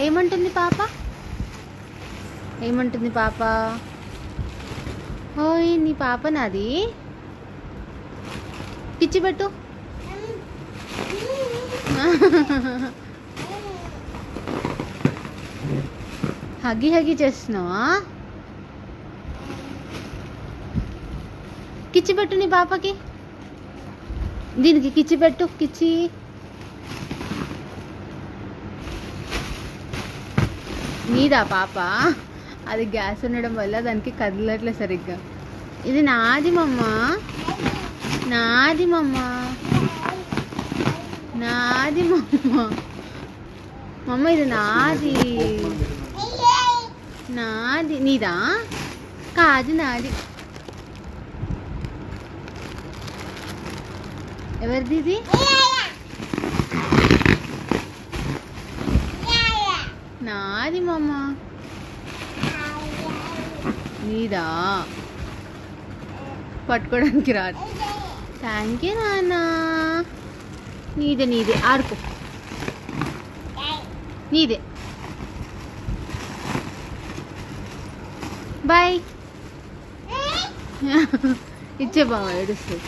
ఏమంటుంది పాప? ఏమంటుంది పాప? ఓయ్ నీ పాప నాది. పిచ్చి పెట్టు. హగ్గి హగ్గి చేస్తున్నావా? కిచ్చి పెట్టు నీ పాపకి. దీనికి కిచ్చి పెట్టు. కిచ్చి నీదా పాప? అది గ్యాస్ ఉండడం వల్ల దానికి కదలట్లే సరిగ్గా. ఇది నాది మమ్మ, నాది మమ్మ, నాది మమ్మ. మమ్మ ఇది నాది, నాది. నీదా? కాదు నాది. ఎవరిది ఇది? నాది మమ్మ. నీదా? పట్టుకోవడానికి రాదు. థ్యాంక్ యూ నాన్న. నీదే నీదే, ఆడుకో. నీదే. బాయ్. ఇచ్చే బావ ఏడుస్తుంది.